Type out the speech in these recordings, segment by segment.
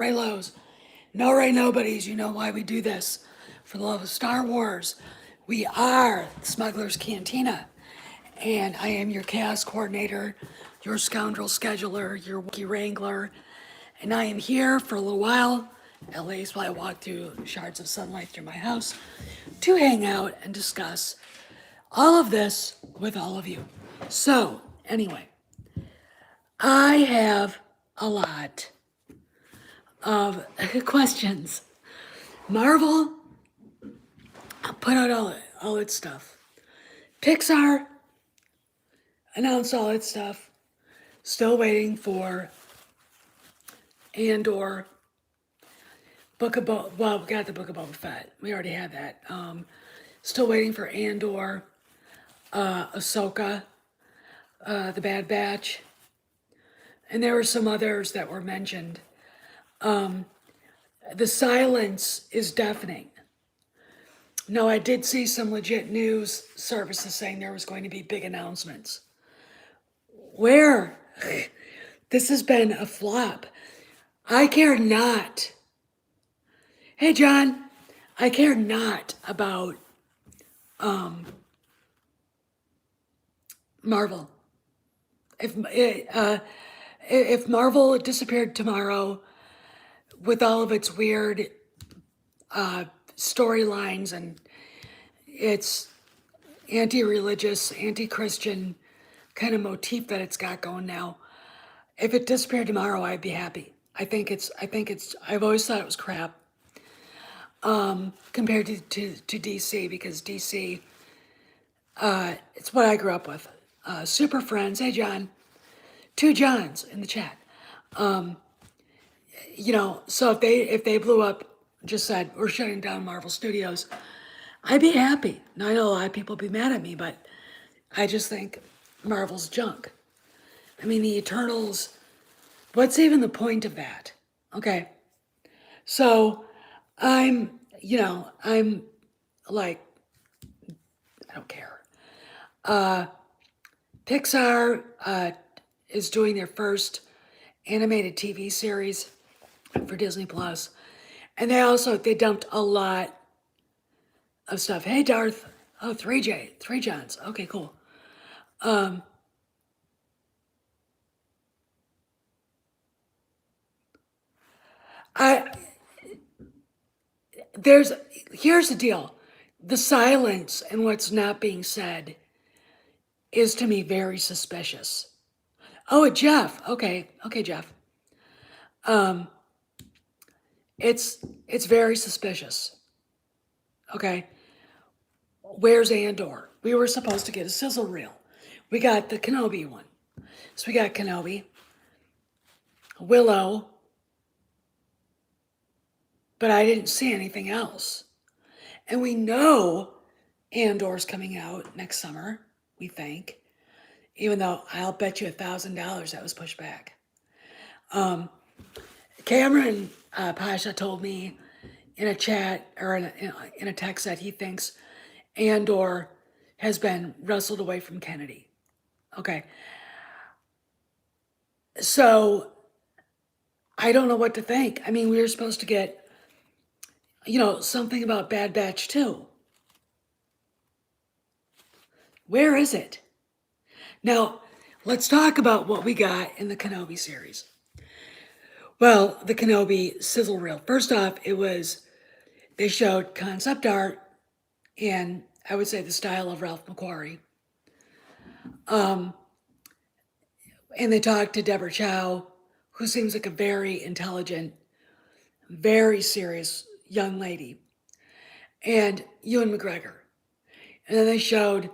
Ray Lowe's. No Ray Nobodies, you know why we do this. For the love of Star Wars. We are Smuggler's Cantina. And I am your chaos coordinator, your scoundrel scheduler, your wiki wrangler. And I am here for a little while, at least while I walk through shards of sunlight through my house, to hang out and discuss all of this with all of you. So, anyway, I have a lot of questions. Marvel put out all its stuff. Pixar announced all its stuff. Still waiting for Andor. Book of well, we got the Book of Boba Fett. We already had that. Still waiting for Andor, Ahsoka, the Bad Batch, and there were some others that were mentioned. The silence is deafening. No, I did see some legit news services saying there was going to be big announcements. Where? This has been a flop. I care not. Hey, John, I care not about Marvel. If Marvel disappeared tomorrow with all of its weird storylines and its anti-religious, anti-Christian kind of motif that it's got going now, if it disappeared tomorrow, I'd be happy. I've always thought it was crap compared to DC, because DC, it's what I grew up with. Super Friends. Hey, John. 2 Johns in the chat. So if they blew up, just said, we're shutting down Marvel Studios, I'd be happy. Now, I know a lot of people would be mad at me, but I just think Marvel's junk. I mean, the Eternals, what's even the point of that? Okay. So I'm like, I don't care. Pixar is doing their first animated TV series for Disney Plus, and they dumped a lot of stuff. Hey, Darth. Oh, 3 Johns. Okay, cool. Here's the deal. The silence and what's not being said is, to me, very suspicious. Oh, Jeff. Okay, Jeff. It's very suspicious. Okay. Where's Andor? We were supposed to get a sizzle reel. We got the Kenobi one. So we got Kenobi, Willow, but I didn't see anything else. And we know Andor's coming out next summer, we think, even though I'll bet you $1,000 that was pushed back. Cameron Pasha told me in a chat or in a text that he thinks Andor has been wrestled away from Kennedy. Okay. So I don't know what to think. I mean, we were supposed to get, something about Bad Batch 2. Where is it? Now, let's talk about what we got in the Kenobi series. Well, the Kenobi sizzle reel. First off, they showed concept art and I would say the style of Ralph McQuarrie. And they talked to Deborah Chow, who seems like a very intelligent, very serious young lady, and Ewan McGregor. And then they showed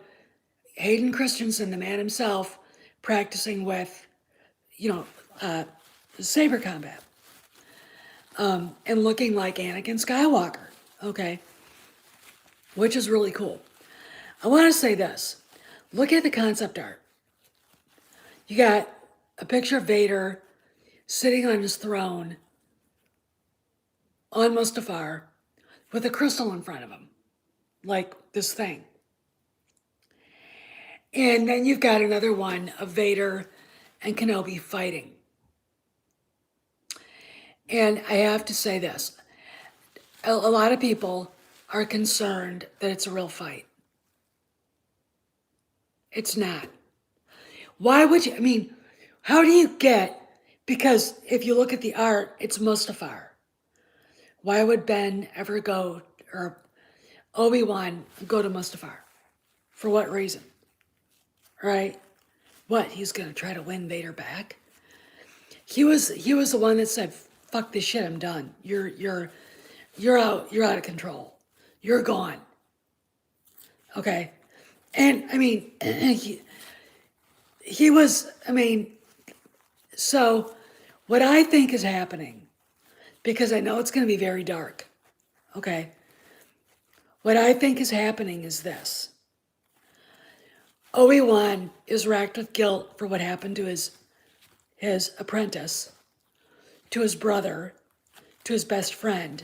Hayden Christensen, the man himself, practicing with, saber combat, and looking like Anakin Skywalker, okay? Which is really cool. I want to say this. Look at the concept art. You got a picture of Vader sitting on his throne on Mustafar with a crystal in front of him, like this thing. And then you've got another one of Vader and Kenobi fighting. And I have to say this, a lot of people are concerned that it's a real fight. It's not. Why would you, I mean, how do you get, because if you look at the art, it's Mustafar. Why would Ben ever go, or Obi-Wan go to Mustafar? For what reason? Right? What, he's gonna try to win Vader back? He was the one that said, fuck this shit, I'm done. You're out of control. You're gone. Okay? And I mean, he was, I mean, so what I think is happening, because I know it's going to be very dark, okay? What I think is happening is this. Obi-Wan is racked with guilt for what happened to his apprentice, to his brother, to his best friend.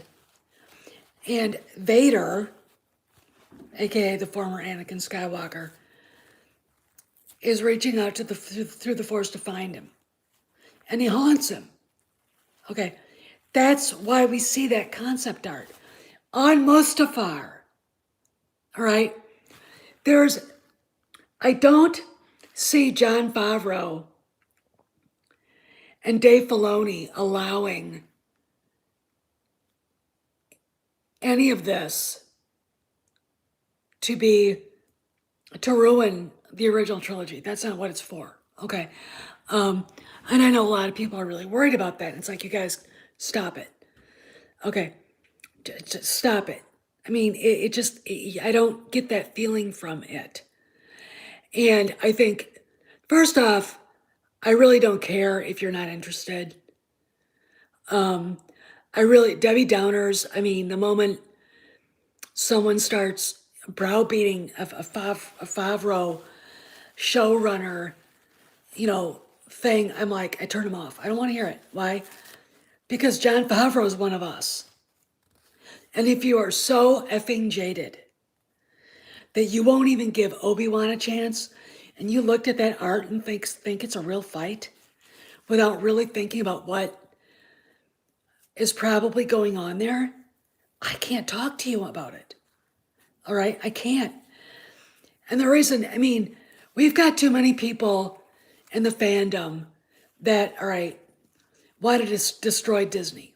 And Vader, aka the former Anakin Skywalker, is reaching out to through the Force to find him. And he haunts him. Okay, that's why we see that concept art on Mustafar. All right, I don't see Jon Favreau and Dave Filoni allowing any of this to ruin the original trilogy. That's not what it's for. Okay, and I know a lot of people are really worried about that. It's like, you guys, stop it. Okay, just stop it. I mean, I don't get that feeling from it. And I think, first off, I really don't care if you're not interested. Debbie Downers, I mean, the moment someone starts browbeating a Favreau showrunner, thing, I'm like, I turn them off. I don't want to hear it. Why? Because Jon Favreau is one of us. And if you are so effing jaded that you won't even give Obi-Wan a chance, and you looked at that art and think it's a real fight, without really thinking about what is probably going on there, I can't talk to you about it. All right? I can't. And the reason, I mean, we've got too many people in the fandom that, all right, want to destroy Disney,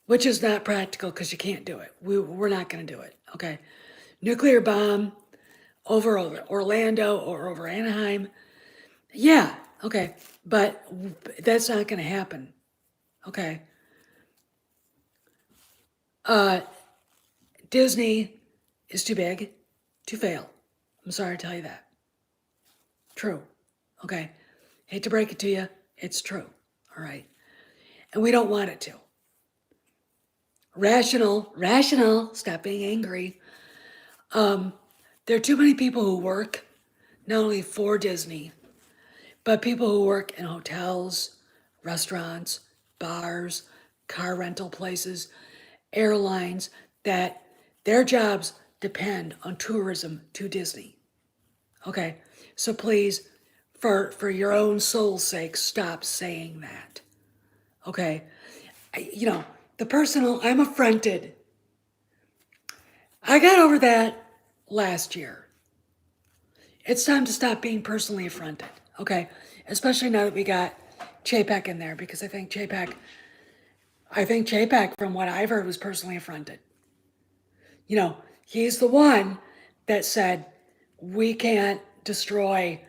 which is not practical because you can't do it. We're not going to do it, okay? Nuclear bomb over Orlando or over Anaheim, yeah, okay, but that's not going to happen, okay? Disney is too big to fail. I'm sorry to tell you that. True, okay? Hate to break it to you, it's true, all right? And we don't want it to. Rational, stop being angry. There are too many people who work not only for Disney, but people who work in hotels, restaurants, bars, car rental places, airlines, that their jobs depend on tourism to Disney. Okay, so please, for your own soul's sake, stop saying that. Okay, the personal, I'm affronted. I got over that last year. It's time to stop being personally affronted, okay? Especially now that we got Chapek in there, because I think Chapek, from what I've heard, was personally affronted. He's the one that said, we can't destroy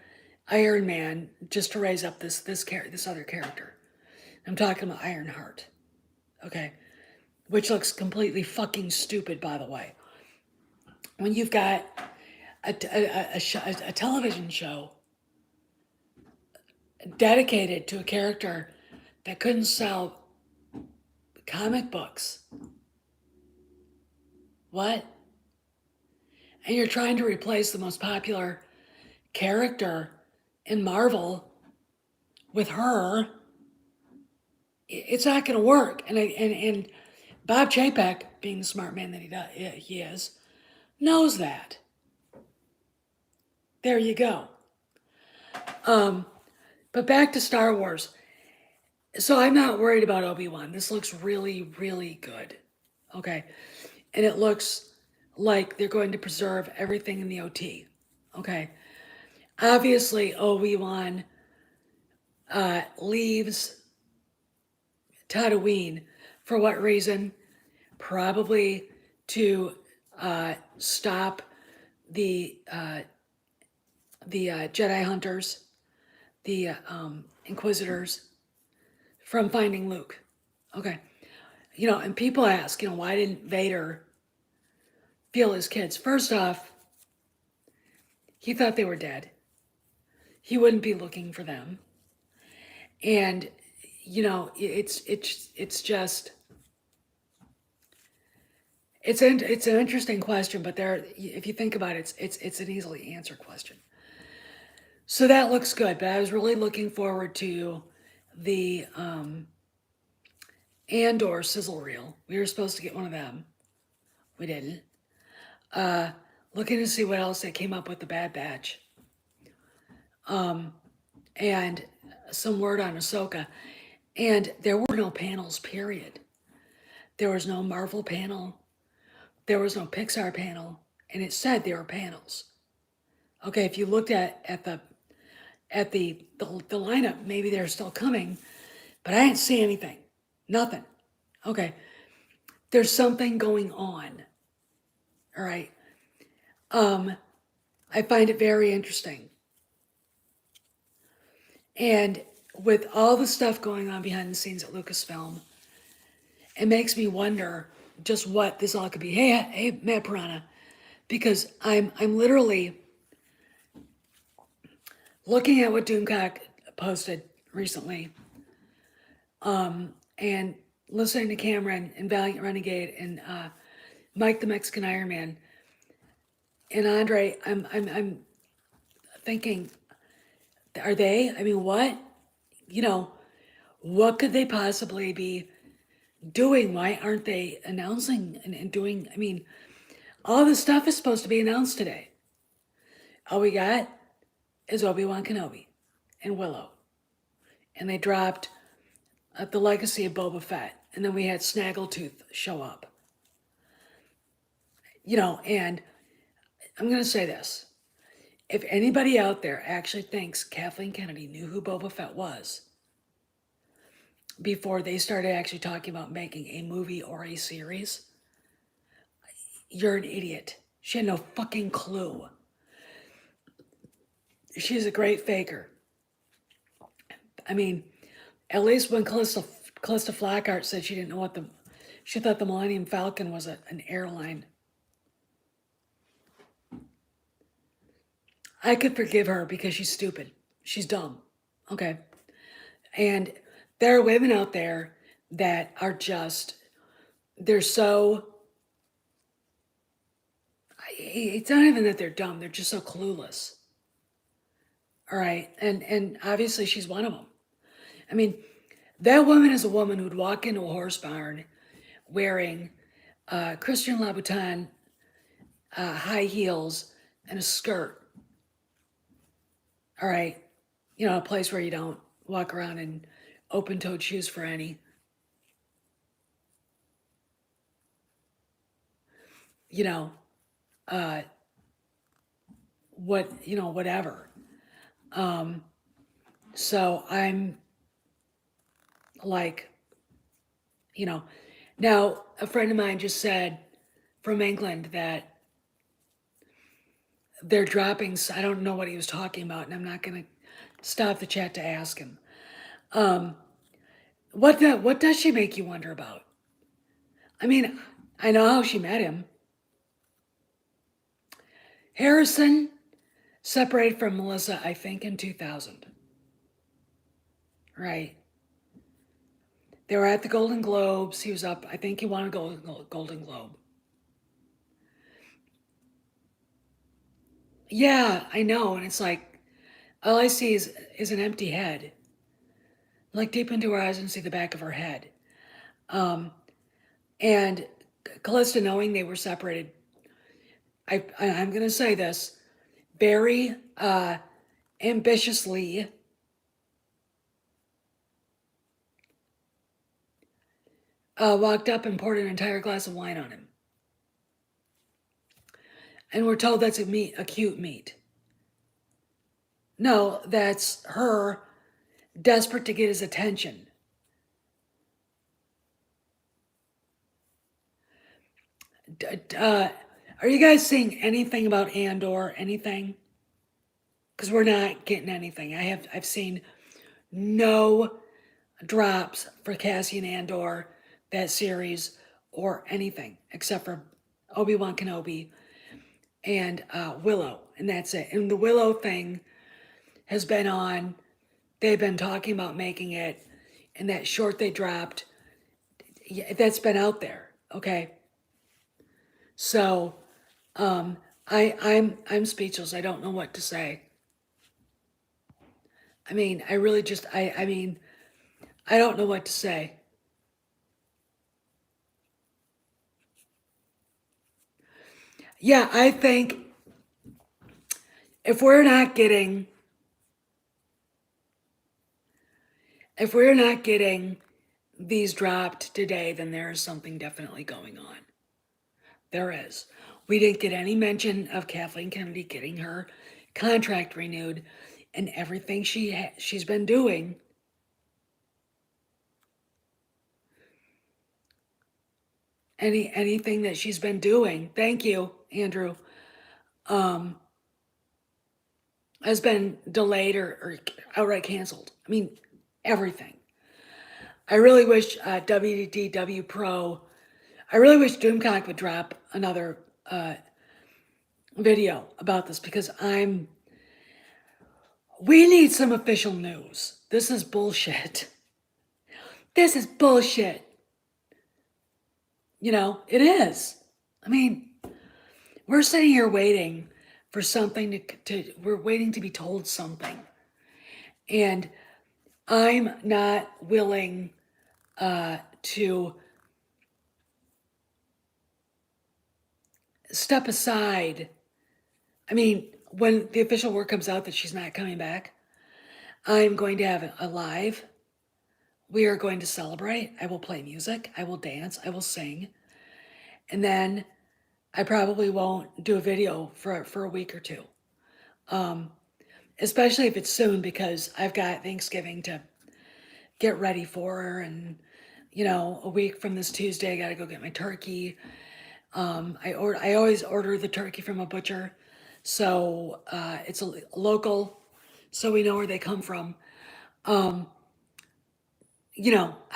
Iron Man just to raise up this other character. I'm talking about Ironheart, okay? Which looks completely fucking stupid, by the way. When you've got a television show dedicated to a character that couldn't sell comic books. What? And you're trying to replace the most popular character in Marvel with her. It's not going to work. And Bob Chapek, being the smart man that he is, knows that. There you go. But back to Star Wars. So I'm not worried about Obi-Wan. This looks really, really good. Okay. And it looks like they're going to preserve everything in the OT. Okay. Obviously, Obi-Wan leaves Tatooine. For what reason? Probably to stop the Jedi hunters, the Inquisitors, from finding Luke. Okay. And people ask, why didn't Vader feel his kids? First off, he thought they were dead. He wouldn't be looking for them. And, it's just, it's an interesting question, but if you think about it, it's an easily answered question. So that looks good, but I was really looking forward to the Andor sizzle reel. We were supposed to get one of them. We didn't. Looking to see what else they came up with the Bad Batch. And some word on Ahsoka. And there were no panels, period. There was no Marvel panel. There was no Pixar panel. And it said there were panels. Okay, if you looked at the lineup, maybe they're still coming, but I didn't see anything. Nothing. Okay. There's something going on. All right. I find it very interesting. And with all the stuff going on behind the scenes at Lucasfilm, it makes me wonder just what this all could be. Hey, Matt Piranha, because I'm literally looking at what Doomcock posted recently, and listening to Cameron and Valiant Renegade and Mike the Mexican Iron Man and Andre. I'm thinking, are they? I mean, what? What could they possibly be doing? Why aren't they announcing and doing? I mean, all this stuff is supposed to be announced today. All we got is Obi-Wan Kenobi and Willow. And they dropped The Legacy of Boba Fett. And then we had Snaggletooth show up. And I'm going to say this. If anybody out there actually thinks Kathleen Kennedy knew who Boba Fett was before they started actually talking about making a movie or a series, you're an idiot. She had no fucking clue. She's a great faker. I mean, at least when Callista Flockhart said she didn't know she thought the Millennium Falcon was an airline. I could forgive her because she's stupid. She's dumb. Okay. And there are women out there that are just, they're so, it's not even that they're dumb. They're just so clueless. All right. And obviously she's one of them. I mean, that woman is a woman who'd walk into a horse barn wearing Christian Louboutin high heels and a skirt. All right. A place where you don't walk around in open-toed shoes for any. Whatever. So I'm like, now a friend of mine just said from England that they're dropping, I don't know what he was talking about, and I'm not going to stop the chat to ask him. What does she make you wonder about? I mean, I know how she met him. Harrison separated from Melissa, I think, in 2000. Right. They were at the Golden Globes. He was up. I think he won a Golden Globe. Yeah, I know. And it's like, all I see is an empty head. Like deep into her eyes and see the back of her head. And Callista, knowing they were separated, I'm going to say this very ambitiously walked up and poured an entire glass of wine on him. And we're told that's a cute meet. No, that's her desperate to get his attention. Are you guys seeing anything about Andor? Anything? Because we're not getting anything. I've seen no drops for Cassian Andor, that series, or anything except for Obi-Wan Kenobi and Willow, and that's it. And the Willow thing has been on. They've been talking about making it, and that short they dropped, yeah, that's been out there. Okay, so I'm speechless. I don't know what to say. I mean, I really just I mean, I don't know what to say. Yeah, I think if we're not getting if we're not getting these dropped today, then there is something definitely going on. There is. We didn't get any mention of Kathleen Kennedy getting her contract renewed, and everything she's been doing. Anything that she's been doing, thank you, Andrew, um, has been delayed or outright canceled. I mean, everything. I really wish WDW Pro, I really wish Doomcock would drop another video about this because we need some official news. This is bullshit. This is bullshit. You know, it is. I mean, we're sitting here waiting for something we're waiting to be told something. And I'm not willing to step aside. I mean, when the official word comes out that she's not coming back, I'm going to have a live. We are going to celebrate. I will play music. I will dance. I will sing. And then I probably won't do a video for a week or two. Especially if it's soon because I've got Thanksgiving to get ready for, and a week from this Tuesday I gotta go get my turkey. I always order the turkey from a butcher, so it's a local, so we know where they come from. I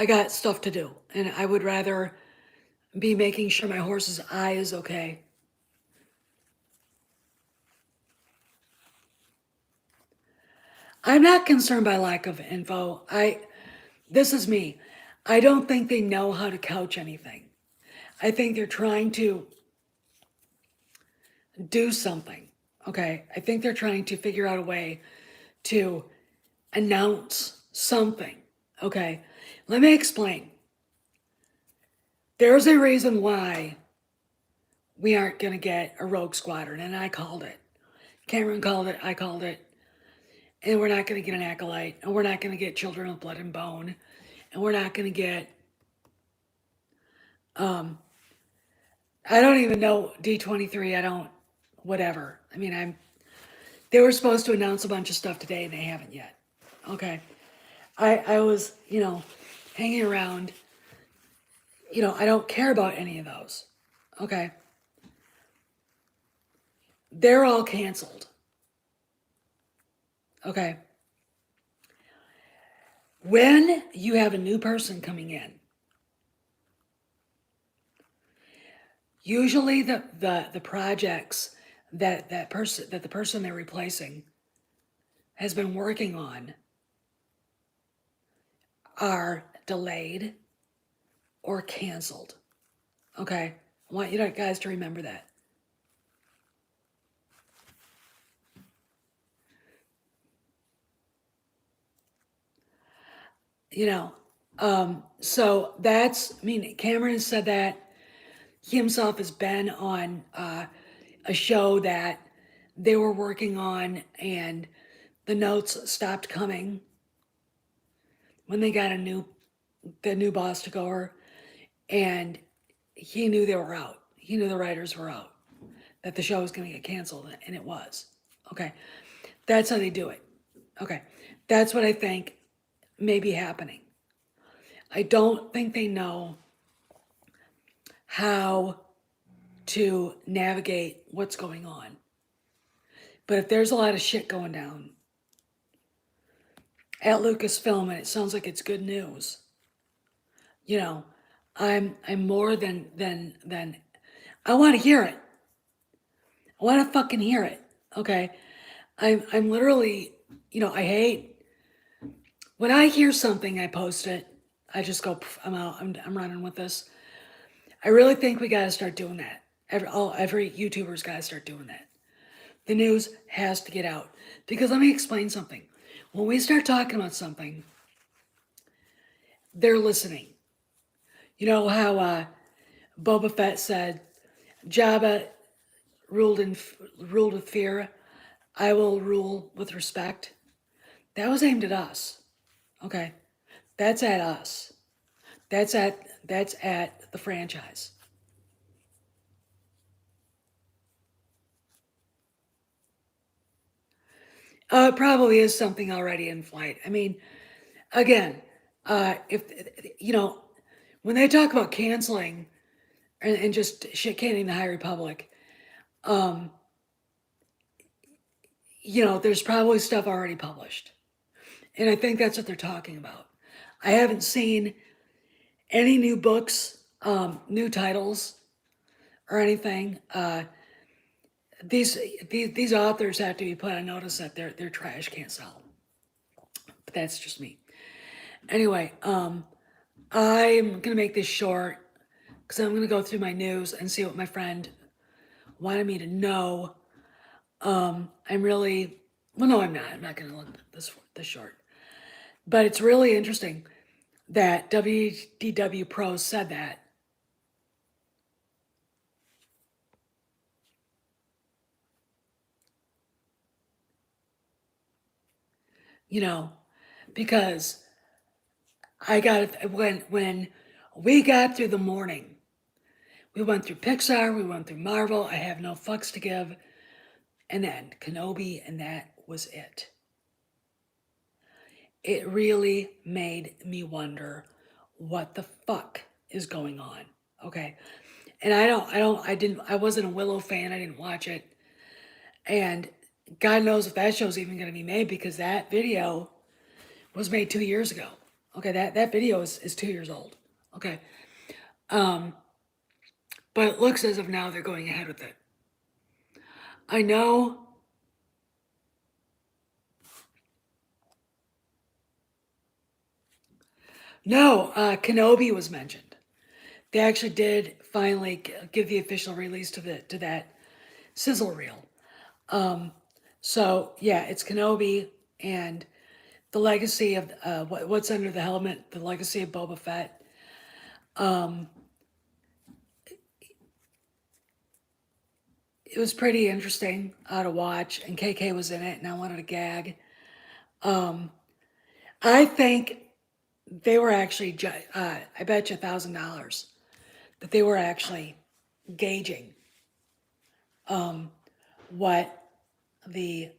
got stuff to do, and I would rather be making sure my horse's eye is okay. I'm not concerned by lack of info. This is me. I don't think they know how to couch anything. I think they're trying to do something. Okay. I think they're trying to figure out a way to announce something. Okay. Let me explain. There's a reason why we aren't going to get a Rogue Squadron, and I called it. Cameron called it. I called it. And we're not going to get an Acolyte, and we're not going to get Children of Blood and Bone, and we're not going to get I don't even know D23. I don't, whatever. I mean, they were supposed to announce a bunch of stuff today and they haven't yet. Okay. I was, hanging around, I don't care about any of those. Okay. They're all canceled. Okay. When you have a new person coming in, usually the projects that the person they're replacing has been working on are delayed or canceled. Okay? I want you guys to remember that. So Cameron has said that. He himself has been on a show that they were working on, and the notes stopped coming when they got the new boss took over, And he knew they were out. He knew the writers were out, that the show was going to get canceled, and it was. Okay. That's how they do it. Okay. That's what I think may be happening. I don't think they know how to navigate what's going on. But if there's a lot of shit going down at Lucasfilm and it sounds like it's good news, you know, I'm more than I want to hear it. I want to fucking hear it. Okay. I'm literally, I hate when I hear something, I post it. I just go, I'm out. I'm running with this. I really think we got to start doing that. Every YouTuber's got to start doing that. The news has to get out. Because let me explain something. When we start talking about something, they're listening. You know how Boba Fett said, Jabba ruled with fear. I will rule with respect. That was aimed at us. Okay, that's at us. That's at the franchise. It probably is something already in flight. I mean, again, if when they talk about canceling and just shit canning the High Republic, um, there's probably stuff already published, and I think that's what they're talking about. I haven't seen any new books, new titles, or anything. These authors have to be put on notice that their trash can't sell. But that's just me. Anyway, I'm gonna make this short because I'm gonna go through my news and see what my friend wanted me to know. I'm really well, no, I'm not. I'm not gonna look this short, but it's really interesting that WDW Pros said that. You know, because I got when we got through the morning, we went through Pixar, we went through Marvel. I have no fucks to give, and then Kenobi, and that was it. It really made me wonder what the fuck is going on. Okay. And I wasn't a Willow fan. I didn't watch it. And God knows if that show's even going to be made because that video was made 2 years ago. Okay. That video is 2 years old. Okay. But it looks as if now they're going ahead with it. I know. No, Kenobi was mentioned. They actually did finally give the official release to that sizzle reel. So yeah, it's Kenobi and the legacy of what's under the helmet, the legacy of Boba Fett. It was pretty interesting to watch, and KK was in it, and I wanted to gag. I think they were actually, I bet you $1,000 that they were actually gauging what the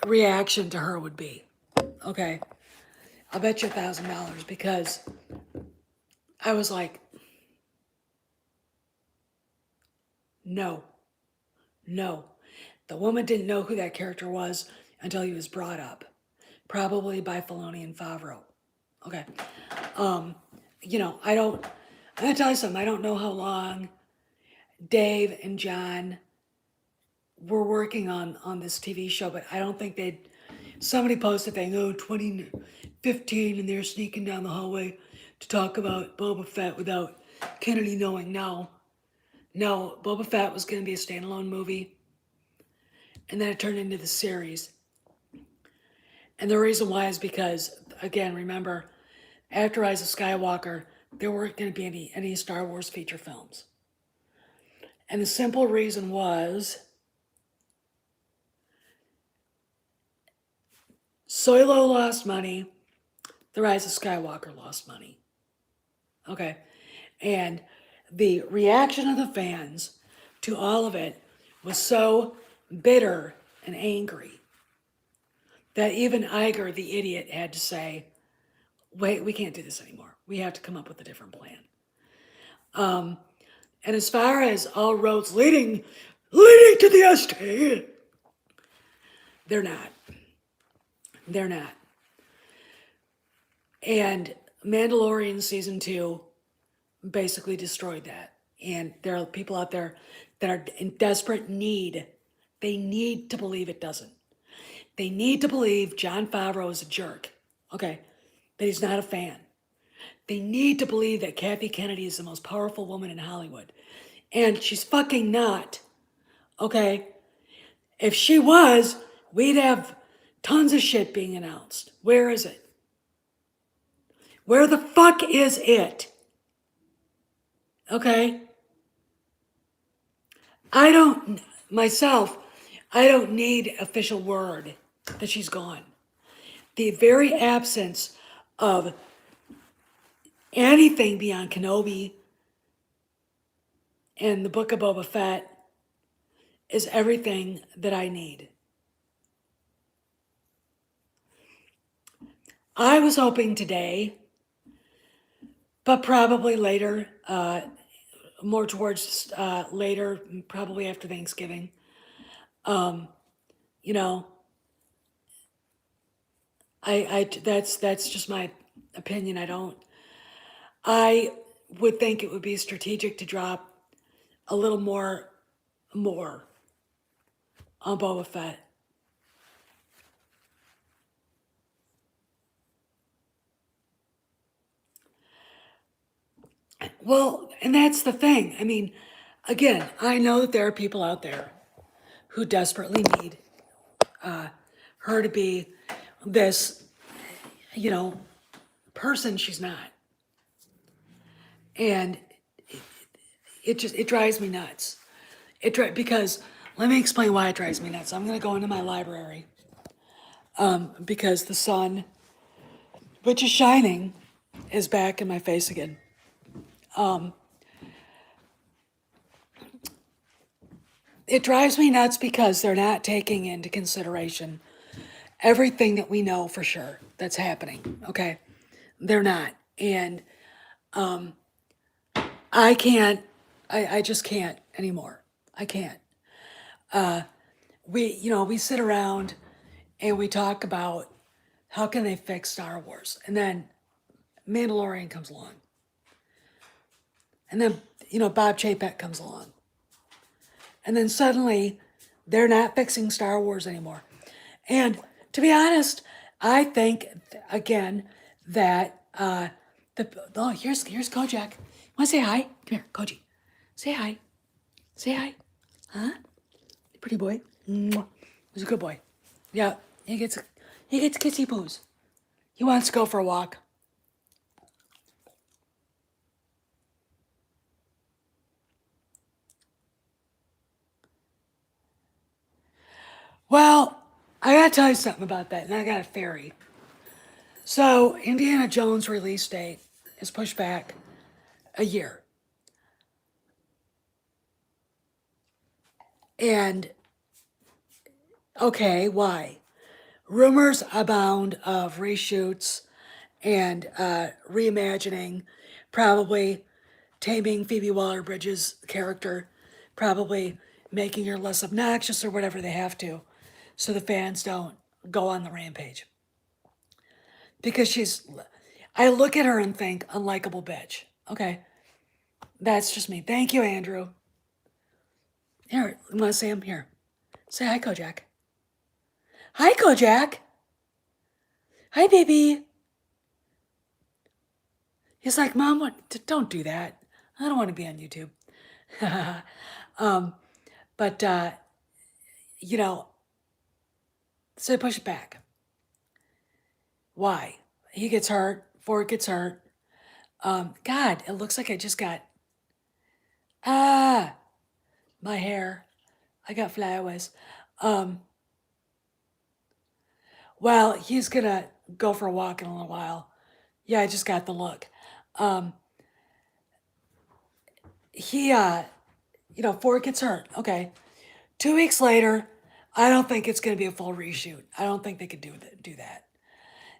reaction to her would be. Okay, I'll bet you $1,000 because I was like, no, no. The woman didn't know who that character was until he was brought up, probably by Filoni and Favreau. Okay. I don't, I'm gonna tell you something, I don't know how long Dave and John were working on this TV show, but I don't think somebody posted thing, 2015, and they're sneaking down the hallway to talk about Boba Fett without Kennedy knowing. No, Boba Fett was going to be a standalone movie, and then it turned into the series. And the reason why is because, again, remember, after Rise of Skywalker, there weren't going to be any Star Wars feature films. And the simple reason was Solo lost money, The Rise of Skywalker lost money. Okay. And the reaction of the fans to all of it was so bitter and angry that even Iger, the idiot, had to say, wait, we can't do this anymore. We have to come up with a different plan. And as far as all roads leading to the ST, they're not. They're not. And Mandalorian season 2 basically destroyed that. And there are people out there that are in desperate need. They need to believe it doesn't. They need to believe Jon Favreau is a jerk. Okay. That he's not a fan. They need to believe that Kathy Kennedy is the most powerful woman in Hollywood. And she's fucking not. Okay? If she was, we'd have tons of shit being announced. Where is it? Where the fuck is it? Okay? I don't need official word that she's gone. The very absence of anything beyond Kenobi and the Book of Boba Fett is everything that I need. I was hoping today, but probably later, more towards later, probably after Thanksgiving. You know, that's just my opinion. I would think it would be strategic to drop a little more on Boba Fett. Well, and that's the thing. I mean, again, I know that there are people out there who desperately need her to be this, person she's not. And it drives me nuts. Because let me explain why it drives me nuts. I'm going to go into my library because the sun, which is shining, is back in my face again. It drives me nuts because they're not taking into consideration everything that we know for sure that's happening. Okay, they're not, and I can't. I just can't anymore. I can't. We sit around and we talk about how can they fix Star Wars, and then Mandalorian comes along, and then Bob Chapek comes along, and then suddenly they're not fixing Star Wars anymore. And to be honest, I think again that here's Kojak. Want to say hi? Come here, Koji. Say hi. Say hi. Huh? Pretty boy. Mwah. He's a good boy. Yeah, he gets kissy poos. He wants to go for a walk. Well, I gotta tell you something about that, and I got a theory. So, Indiana Jones' release date is pushed back a year. And, okay, why? Rumors abound of reshoots and reimagining, probably taming Phoebe Waller-Bridge's character, probably making her less obnoxious or whatever they have to, so the fans don't go on the rampage. Because I look at her and think, unlikable bitch. Okay, that's just me. Thank you, Andrew. Here, you want to say him? Here. Say hi, Kojak. Hi, Kojak. Hi, baby. He's like, Mom, don't do that. I don't want to be on YouTube. But, so push it back. Why? He gets hurt. Ford gets hurt. God, it looks like I just got, my hair. I got flyaways. Well, he's gonna go for a walk in a little while. Yeah, I just got the look. he, Ford gets hurt. Okay. 2 weeks later, I don't think it's going to be a full reshoot. I don't think they could do that.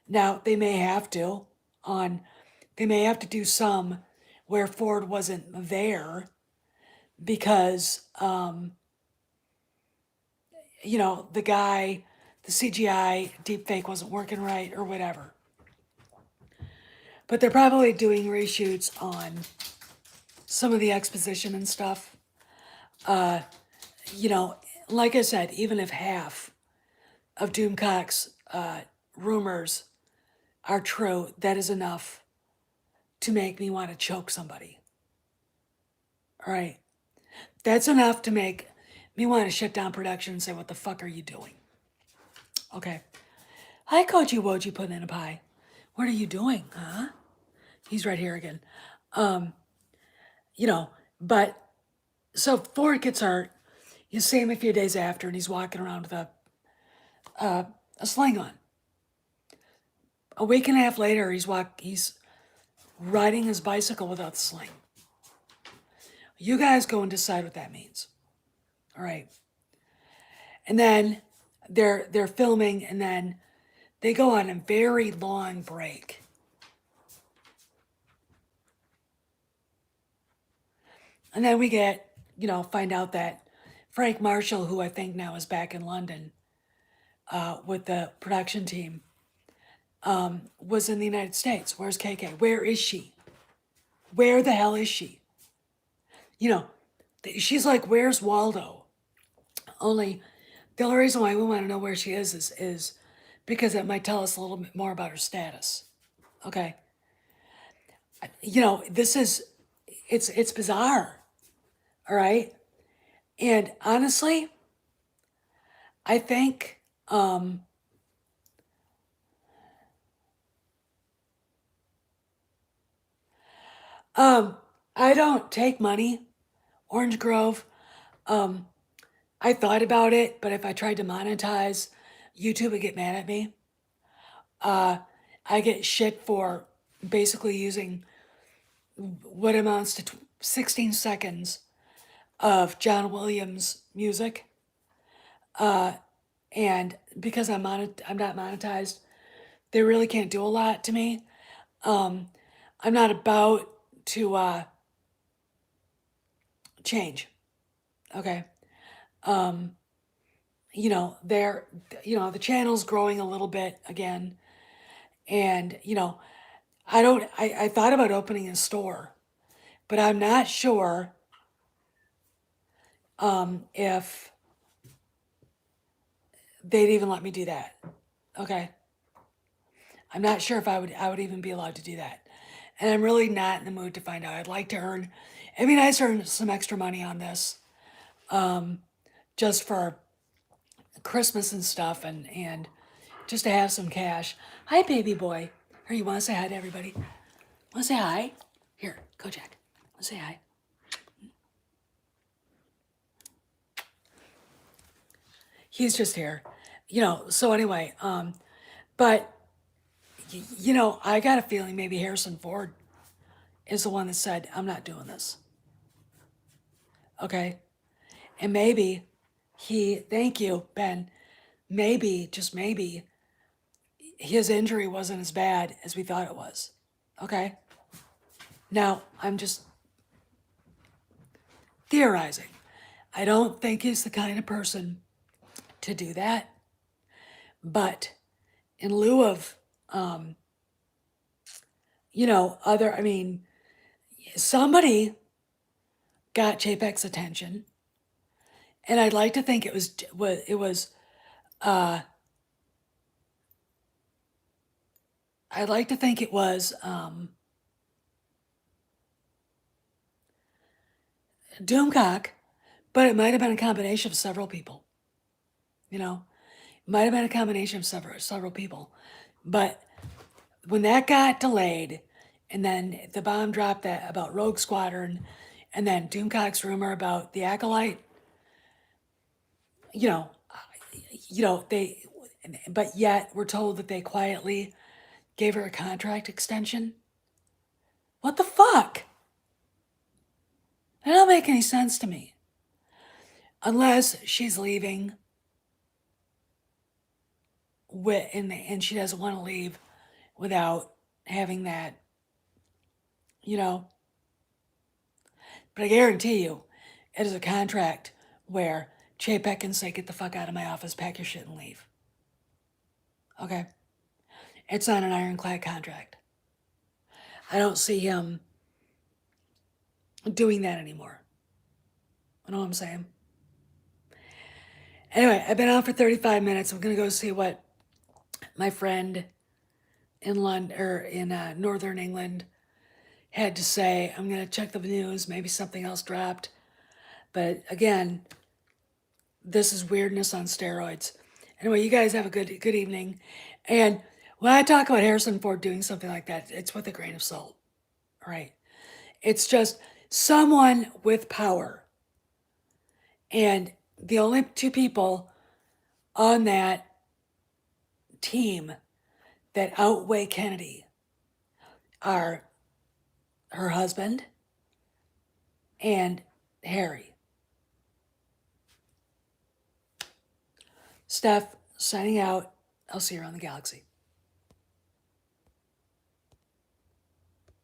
Now they may have to on, they may have to do some where Ford wasn't there because, the guy, the CGI deepfake wasn't working right or whatever. But they're probably doing reshoots on some of the exposition and stuff. You know, like I said, even if half of Doomcock's rumors are true, that is enough to make me want to choke somebody. All right. That's enough to make me want to shut down production and say, what the fuck are you doing? Okay. Hi, Koji Woji putting in a pie. What are you doing, huh? He's right here again. You know, but so Ford gets hurt. You see him a few days after, and he's walking around with a sling on. A week and a half later, he's riding his bicycle without the sling. You guys go and decide what that means. All right. And then they're filming, and then they go on a very long break. And then we find out that Frank Marshall, who I think now is back in London with the production team, was in the United States. Where's KK? Where is she? Where the hell is she? She's like, where's Waldo? Only the only reason why we want to know where she is because it might tell us a little bit more about her status. Okay. It's bizarre. All right. And honestly, I think I don't take money. Orange Grove. I thought about it, but if I tried to monetize, YouTube would get mad at me. I get shit for basically using what amounts to 16 seconds of John Williams music. And because I'm not monetized, they really can't do a lot to me. I'm not about to change. Okay. The channel's growing a little bit again. And, I thought about opening a store, but I'm not sure if they'd even let me do that. Okay. I'm not sure if I would even be allowed to do that. And I'm really not in the mood to find out. I'd like to it'd be nice to earn some extra money on this. Just for Christmas and stuff and just to have some cash. Hi, baby boy. Here, you want to say hi to everybody? Want to say hi? Here, go Jack. Want to say hi? He's just here. So anyway, but, I got a feeling maybe Harrison Ford is the one that said, I'm not doing this. Okay? And maybe thank you, Ben, maybe, just maybe, his injury wasn't as bad as we thought it was. Okay? Now, I'm just theorizing. I don't think he's the kind of person to do that. But in lieu of, somebody got Chapek's attention. And I'd like to think it was I'd like to think it was Doomcock, but it might have been a combination of several people. It might have been a combination of several people. But when that got delayed, and then the bomb dropped that about Rogue Squadron, and then Doomcock's rumor about the Acolyte, but yet we're told that they quietly gave her a contract extension. What the fuck? It don't make any sense to me. Unless she's leaving and she doesn't want to leave without having that, you know. But I guarantee you, it is a contract where Chapek can say, get the fuck out of my office, pack your shit and leave. Okay? It's not an ironclad contract. I don't see him doing that anymore. You know what I'm saying? Anyway, I've been on for 35 minutes. I'm going to go see what my friend in London or in northern England had to say. I'm going to check the news. Maybe something else dropped. But again, this is weirdness on steroids. Anyway, you guys have a good evening. And when I talk about Harrison Ford doing something like that, it's with a grain of salt. All right. It's just someone with power. And the only two people on that team that outweigh Kennedy are her husband and Harry. Steph, signing out. I'll see you around the galaxy.